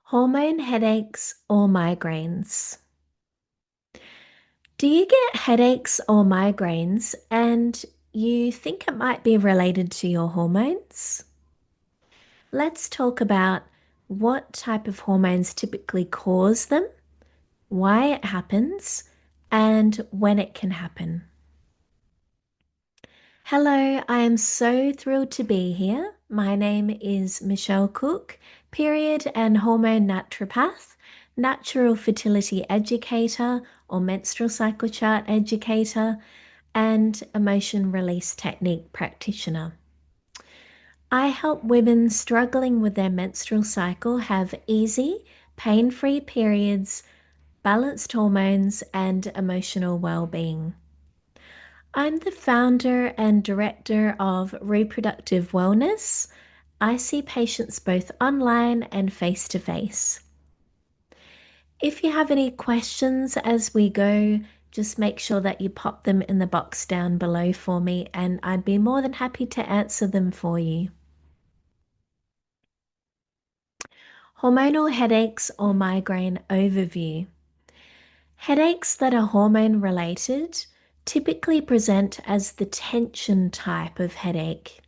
Hormone headaches or migraines. Do you get headaches or migraines and you think it might be related to your hormones? Let's talk about what type of hormones typically cause them, why it happens, and when it can happen. Hello, I am so thrilled to be here. My name is Michelle Cooke, period and hormone naturopath, natural fertility educator or menstrual cycle chart educator, and emotion release technique practitioner. I help women struggling with their menstrual cycle have easy, pain-free periods, balanced hormones, and emotional well-being. I'm the founder and director of Reproductive Wellness. I see patients both online and face to face. If you have any questions as we go, just make sure that you pop them in the box down below for me, and I'd be more than happy to answer them for you. Hormonal headaches or migraine overview. Headaches that are hormone related typically present as the tension type of headache.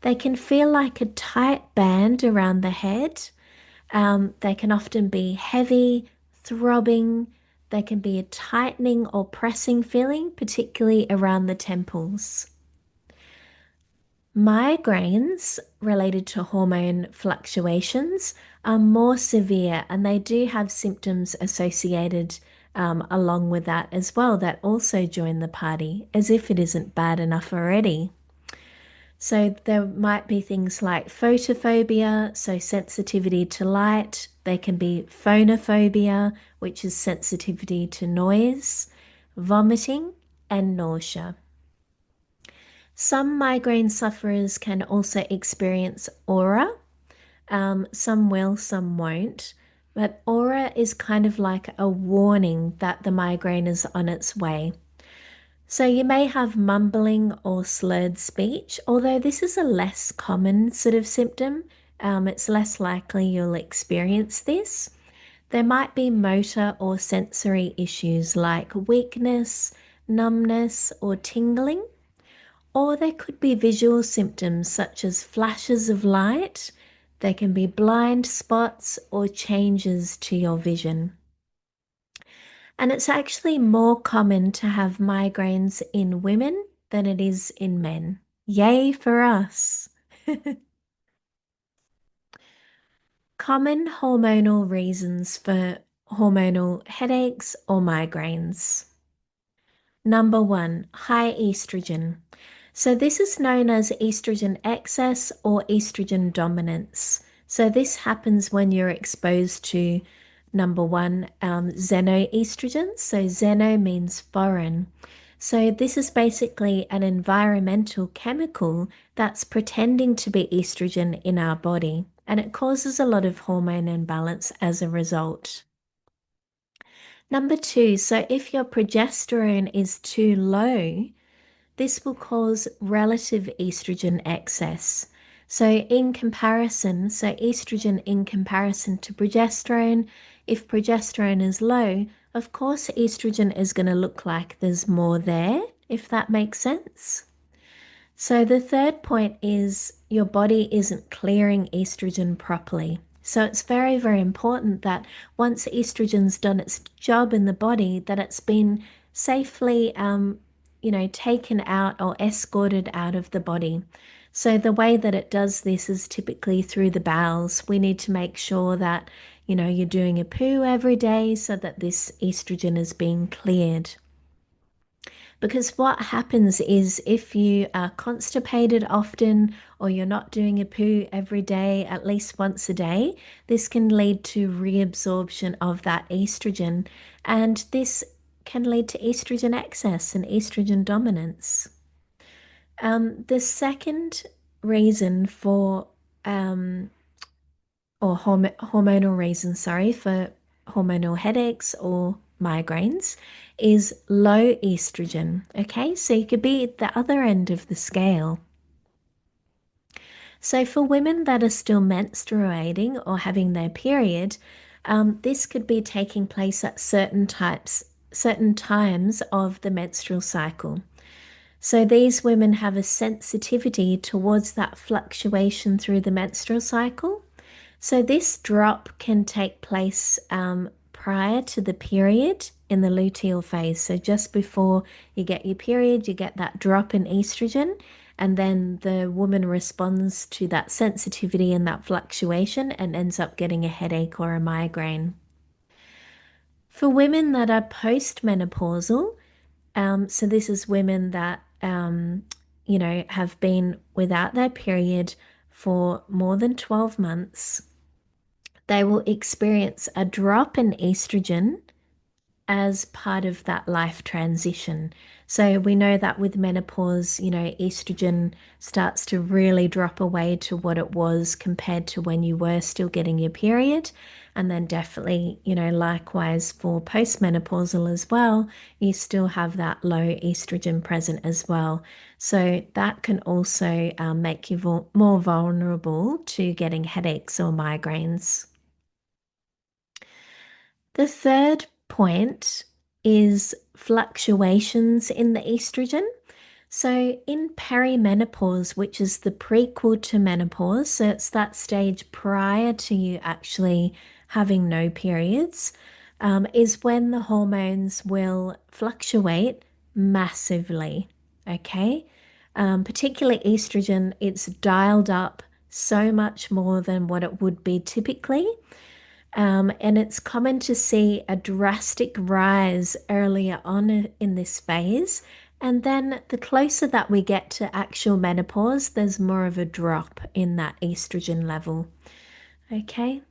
They can feel like a tight band around the head. They can often be heavy, throbbing. They can be a tightening or pressing feeling, particularly around the temples. Migraines related to hormone fluctuations are more severe and they do have symptoms associated along with that as well that also join the party, as if it isn't bad enough already. So there might be things like photophobia, so sensitivity to light. There can be phonophobia, which is sensitivity to noise, vomiting, and nausea. Some migraine sufferers can also experience aura. Some will, some won't. But aura is kind of like a warning that the migraine is on its way. So you may have mumbling or slurred speech, although this is a less common sort of symptom. It's less likely you'll experience this. There might be motor or sensory issues like weakness, numbness, or tingling. Or there could be visual symptoms such as flashes of light. There can be blind spots or changes to your vision. And it's actually more common to have migraines in women than it is in men. Yay for us! Common hormonal reasons for hormonal headaches or migraines. Number one, high estrogen. So this is known as estrogen excess or estrogen dominance. So this happens when you're exposed to number one, xenoestrogens. So xeno means foreign. So this is basically an environmental chemical that's pretending to be estrogen in our body, and it causes a lot of hormone imbalance as a result. Number two, so if your progesterone is too low, this will cause relative estrogen excess. So in comparison, so estrogen in comparison to progesterone, if progesterone is low, of course estrogen is going to look like there's more there, if that makes sense. So the third point is your body isn't clearing estrogen properly. So it's very, very important that once estrogen's done its job in the body, that it's been safely, taken out or escorted out of the body. So the way that it does this is typically through the bowels. We need to make sure that, you're doing a poo every day so that this estrogen is being cleared. Because what happens is if you are constipated often or you're not doing a poo every day, at least once a day, this can lead to reabsorption of that estrogen, and this can lead to estrogen excess and estrogen dominance. The second reason for hormonal reasons, sorry, for hormonal headaches or migraines is low estrogen. Okay, so you could be at the other end of the scale. So, for women that are still menstruating or having their period, this could be taking place at certain times of the menstrual cycle. So, these women have a sensitivity towards that fluctuation through the menstrual cycle. So, this drop can take place prior to the period in the luteal phase. So, just before you get your period, you get that drop in estrogen, and then the woman responds to that sensitivity and that fluctuation and ends up getting a headache or a migraine. For women that are postmenopausal, so this is women that have been without their period for more than 12 months. They will experience a drop in estrogen as part of that life transition. So we know that with menopause, estrogen starts to really drop away to what it was compared to when you were still getting your period. And then definitely, likewise for postmenopausal as well, you still have that low estrogen present as well. So that can also make you more vulnerable to getting headaches or migraines. The third point is fluctuations in the estrogen. So, in perimenopause, which is the prequel to menopause, so it's that stage prior to you actually having no periods, is when the hormones will fluctuate massively. Okay. Particularly estrogen, it's dialed up so much more than what it would be typically. And it's common to see a drastic rise earlier on in this phase. And then the closer that we get to actual menopause, there's more of a drop in that estrogen level. Okay.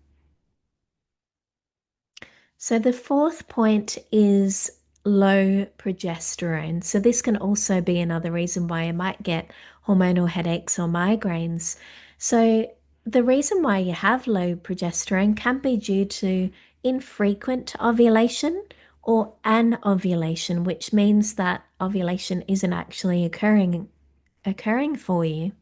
So the fourth point is low progesterone. So this can also be another reason why you might get hormonal headaches or migraines. So the reason why you have low progesterone can be due to infrequent ovulation or anovulation, which means that ovulation isn't actually occurring for you.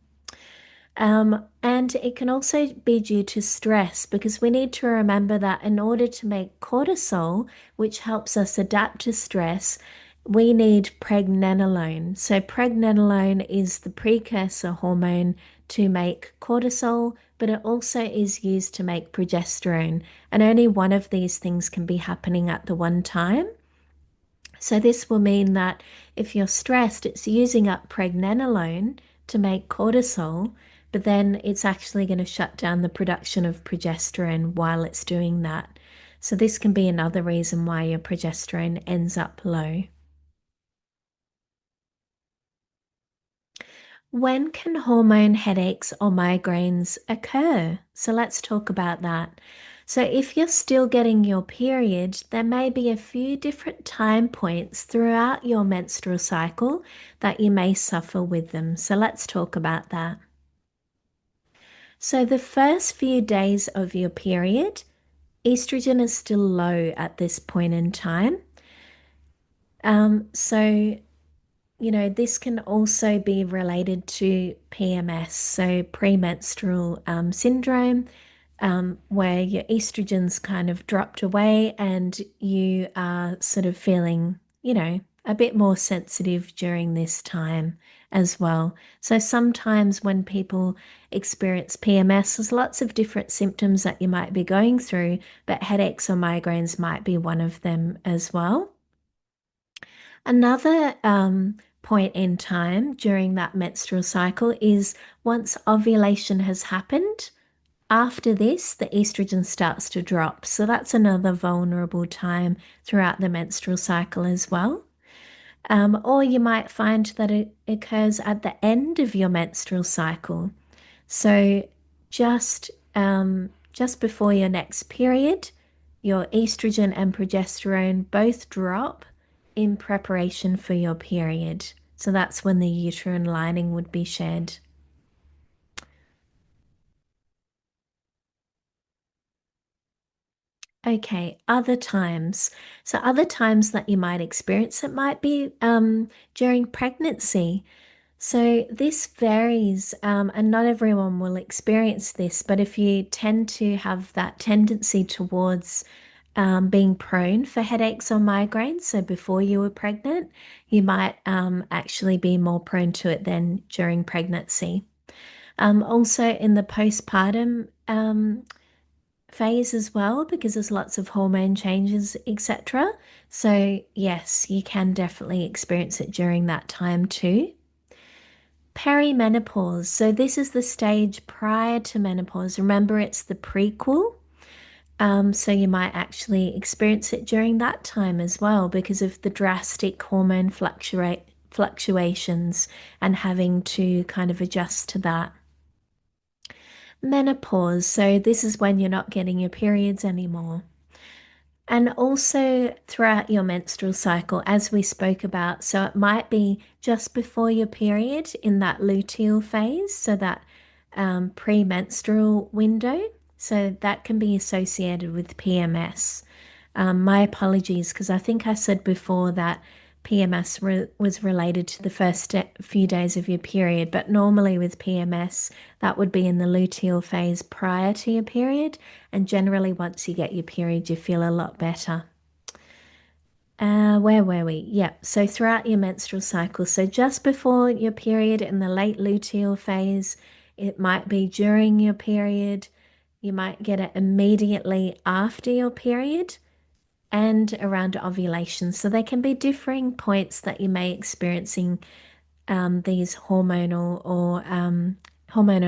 And it can also be due to stress because we need to remember that in order to make cortisol, which helps us adapt to stress, we need pregnenolone. So, pregnenolone is the precursor hormone to make cortisol, but it also is used to make progesterone. And only one of these things can be happening at the one time. So this will mean that if you're stressed, it's using up pregnenolone to make cortisol, but then it's actually going to shut down the production of progesterone while it's doing that. So this can be another reason why your progesterone ends up low. When can hormone headaches or migraines occur? So let's talk about that. So, if you're still getting your period, there may be a few different time points throughout your menstrual cycle that you may suffer with them. So, let's talk about that. So, the first few days of your period, estrogen is still low at this point in time. So this can also be related to PMS, so premenstrual syndrome, where your estrogen's kind of dropped away and you are sort of feeling, a bit more sensitive during this time as well. So sometimes when people experience PMS, there's lots of different symptoms that you might be going through, but headaches or migraines might be one of them as well. Another point in time during that menstrual cycle is once ovulation has happened. After this, the estrogen starts to drop. So that's another vulnerable time throughout the menstrual cycle as well. Or you might find that it occurs at the end of your menstrual cycle. So just before your next period, your estrogen and progesterone both drop in preparation for your period. So that's when the uterine lining would be shed. Okay, other times. So other times that you might experience it might be during pregnancy. So this varies, and not everyone will experience this, but if you tend to have that tendency towards being prone for headaches or migraines, so before you were pregnant, you might actually be more prone to it than during pregnancy. Also in the postpartum phase as well, because there's lots of hormone changes, etc. So yes, you can definitely experience it during that time too. Perimenopause. So this is the stage prior to menopause. Remember, it's the prequel. So you might actually experience it during that time as well because of the drastic hormone fluctuations and having to kind of adjust to that. Menopause. So this is when you're not getting your periods anymore. And also throughout your menstrual cycle, as we spoke about. So it might be just before your period in that luteal phase, so that premenstrual window. So that can be associated with PMS. My apologies, because I think I said before that PMS was related to the first few days of your period, but normally with PMS, that would be in the luteal phase prior to your period, and generally once you get your period, you feel a lot better. Where were we? Yeah, so throughout your menstrual cycle, so just before your period in the late luteal phase, it might be during your period, you might get it immediately after your period and around ovulation. So there can be differing points that you may experiencing these hormonal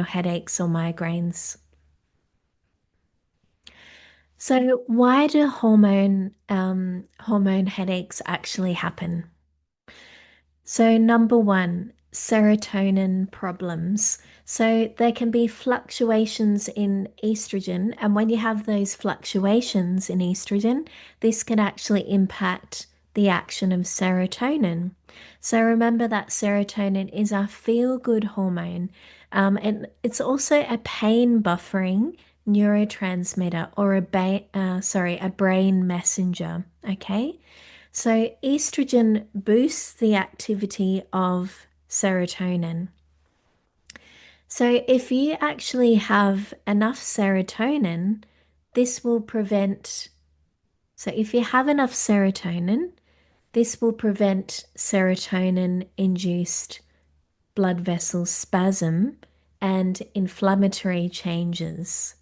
headaches or migraines. So why do hormone headaches actually happen? So, number one, serotonin problems. So, there can be fluctuations in estrogen, and when you have those fluctuations in estrogen, this can actually impact the action of serotonin. So, remember that serotonin is our feel-good hormone, and it's also a pain buffering neurotransmitter or a brain messenger. Okay. So, estrogen boosts the activity of serotonin. So, if you actually have enough serotonin, this will prevent. So, if you have enough serotonin, this will prevent serotonin induced blood vessel spasm and inflammatory changes.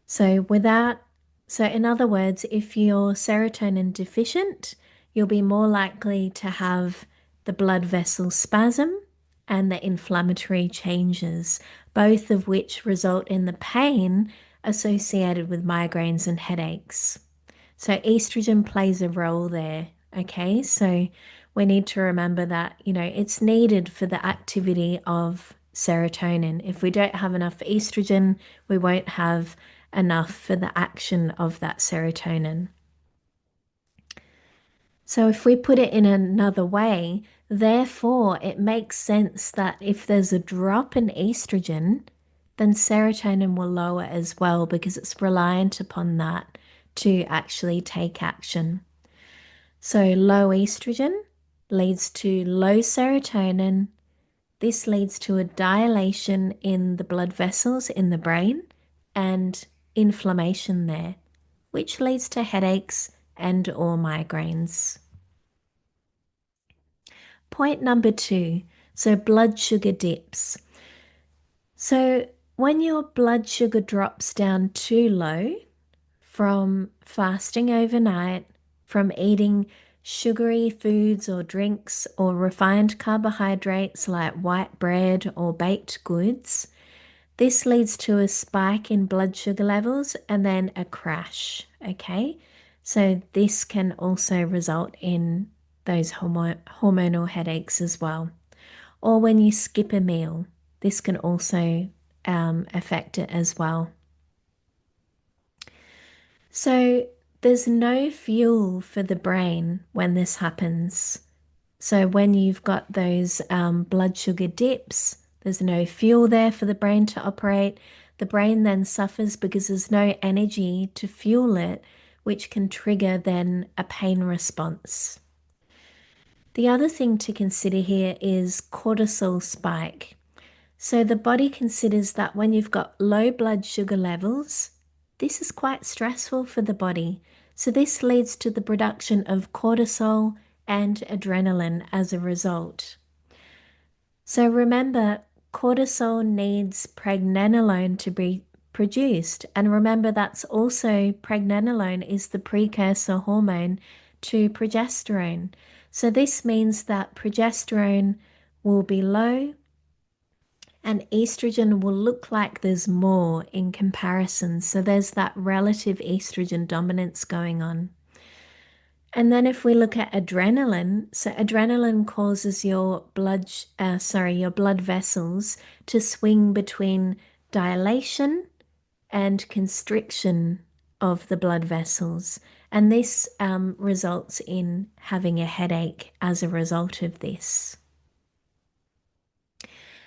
So in other words, if you're serotonin deficient, you'll be more likely to have the blood vessel spasm and the inflammatory changes, both of which result in the pain associated with migraines and headaches. So estrogen plays a role there. Okay, so we need to remember that, it's needed for the activity of serotonin. If we don't have enough estrogen, we won't have enough for the action of that serotonin. So if we put it in another way, therefore it makes sense that if there's a drop in estrogen, then serotonin will lower as well because it's reliant upon that to actually take action. So low estrogen leads to low serotonin. This leads to a dilation in the blood vessels in the brain and inflammation there, which leads to headaches and or migraines. Point number 2, so blood sugar dips. So when your blood sugar drops down too low from fasting overnight, from eating sugary foods or drinks or refined carbohydrates like white bread or baked goods, this leads to a spike in blood sugar levels and then a crash. Okay, so this can also result in those hormonal headaches as well. Or when you skip a meal, this can also affect it as well. So there's no fuel for the brain when this happens. So when you've got those blood sugar dips, there's no fuel there for the brain to operate. The brain then suffers because there's no energy to fuel it, which can trigger then a pain response. The other thing to consider here is cortisol spike. So the body considers that when you've got low blood sugar levels, this is quite stressful for the body. So this leads to the production of cortisol and adrenaline as a result. So remember, cortisol needs pregnenolone to be produced. And remember, that's also pregnenolone is the precursor hormone to progesterone. So this means that progesterone will be low and estrogen will look like there's more in comparison. So there's that relative estrogen dominance going on. And then if we look at adrenaline, so adrenaline causes your your blood vessels to swing between dilation and constriction of the blood vessels. And this results in having a headache as a result of this.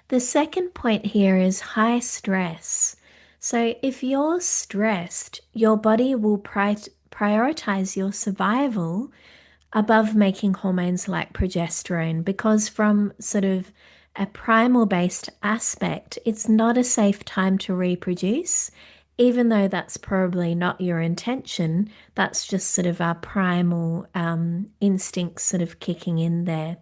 The second point here is high stress. So if you're stressed, your body will prioritize your survival above making hormones like progesterone because from sort of a primal based aspect, it's not a safe time to reproduce. Even though that's probably not your intention, that's just sort of our primal instincts sort of kicking in there.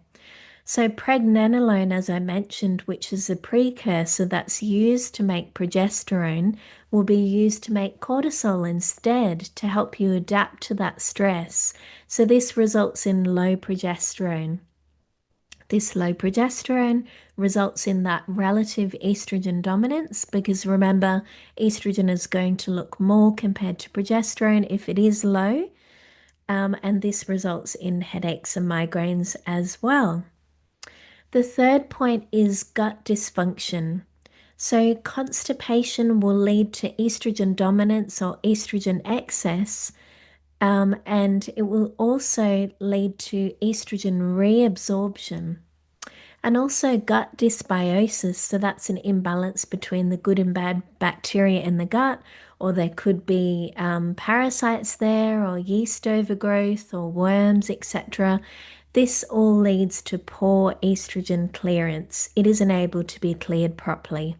So pregnenolone, as I mentioned, which is a precursor that's used to make progesterone, will be used to make cortisol instead to help you adapt to that stress. So this results in low progesterone. This low progesterone results in that relative estrogen dominance because remember, estrogen is going to look more compared to progesterone if it is low. And this results in headaches and migraines as well. The third point is gut dysfunction. So, constipation will lead to estrogen dominance or estrogen excess, and it will also lead to estrogen reabsorption. And also gut dysbiosis, so that's an imbalance between the good and bad bacteria in the gut, or there could be parasites there, or yeast overgrowth, or worms, etc. This all leads to poor estrogen clearance. It isn't able to be cleared properly.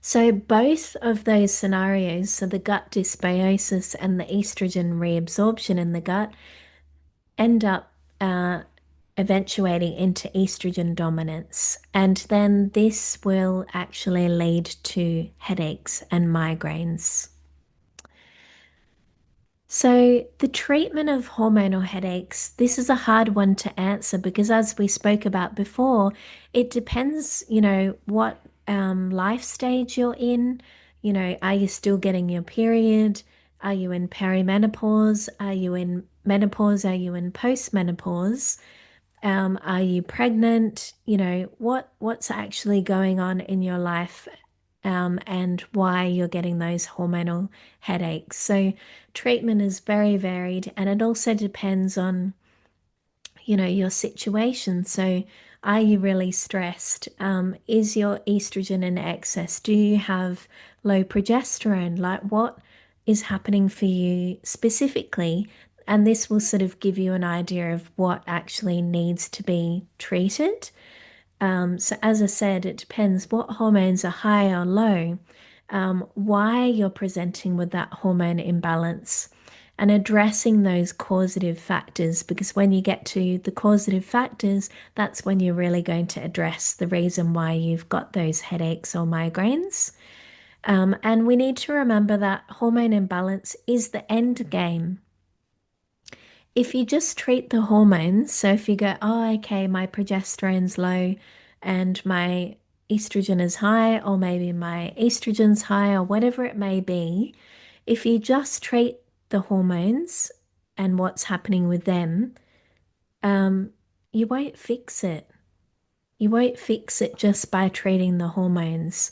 So both of those scenarios, so the gut dysbiosis and the estrogen reabsorption in the gut, end up eventuating into estrogen dominance. And then this will actually lead to headaches and migraines. So, the treatment of hormonal headaches, this is a hard one to answer because, as we spoke about before, it depends, what life stage you're in. Are you still getting your period? Are you in perimenopause? Are you in menopause? Are you in postmenopause? Are you pregnant? What's actually going on in your life, and why you're getting those hormonal headaches. So treatment is very varied, and it also depends on, your situation. So are you really stressed? Is your estrogen in excess? Do you have low progesterone? Like what is happening for you specifically? And this will sort of give you an idea of what actually needs to be treated. So as I said, it depends what hormones are high or low, why you're presenting with that hormone imbalance, and addressing those causative factors. Because when you get to the causative factors, that's when you're really going to address the reason why you've got those headaches or migraines. And we need to remember that hormone imbalance is the end game. If you just treat the hormones, so if you go, oh, okay, my progesterone's low and my estrogen is high, or maybe my estrogen's high, or whatever it may be, if you just treat the hormones and what's happening with them, you won't fix it. You won't fix it just by treating the hormones.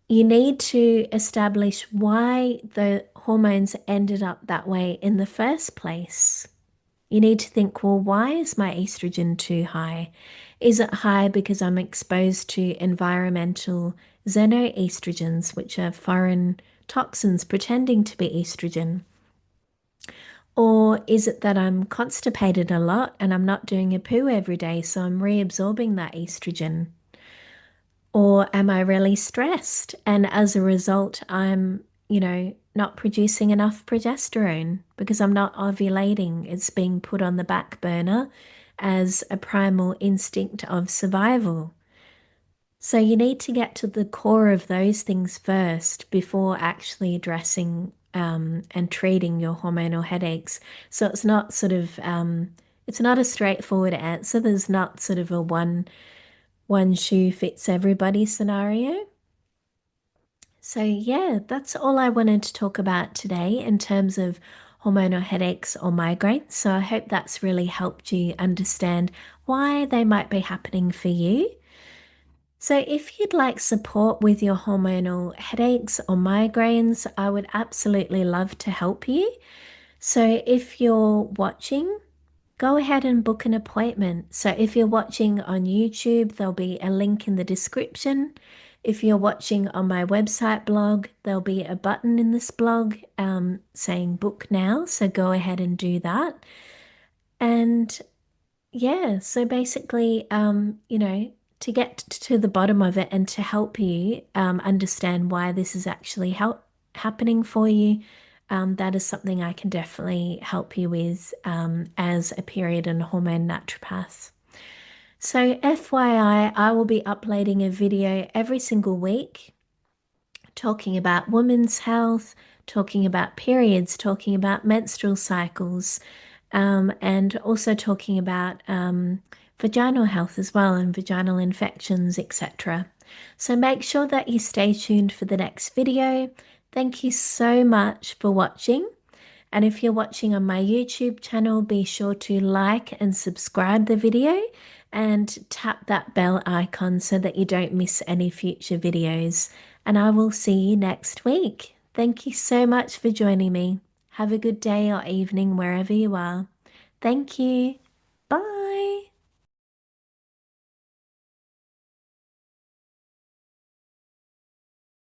You need to establish why the hormones ended up that way in the first place. You need to think, well, why is my estrogen too high? Is it high because I'm exposed to environmental xenoestrogens, which are foreign toxins pretending to be estrogen? Or is it that I'm constipated a lot and I'm not doing a poo every day, so I'm reabsorbing that estrogen? Or am I really stressed? And as a result, I'm not producing enough progesterone because I'm not ovulating. It's being put on the back burner as a primal instinct of survival. So you need to get to the core of those things first before actually addressing and treating your hormonal headaches. So it's not it's not a straightforward answer. There's not sort of a one shoe fits everybody scenario. So yeah, that's all I wanted to talk about today in terms of hormonal headaches or migraines. So I hope that's really helped you understand why they might be happening for you. So, if you'd like support with your hormonal headaches or migraines, I would absolutely love to help you. So, if you're watching, go ahead and book an appointment. So, if you're watching on YouTube, there'll be a link in the description. If you're watching on my website blog, there'll be a button in this blog saying book now. So, go ahead and do that. And yeah, so basically, to get to the bottom of it and to help you understand why this is actually happening for you, that is something I can definitely help you with as a period and hormone naturopath. So, FYI, I will be uploading a video every single week talking about women's health, talking about periods, talking about menstrual cycles, and also talking about vaginal health as well and vaginal infections, etc. So make sure that you stay tuned for the next video. Thank you so much for watching. And if you're watching on my YouTube channel, be sure to like and subscribe the video and tap that bell icon so that you don't miss any future videos. And I will see you next week. Thank you so much for joining me. Have a good day or evening wherever you are. Thank you.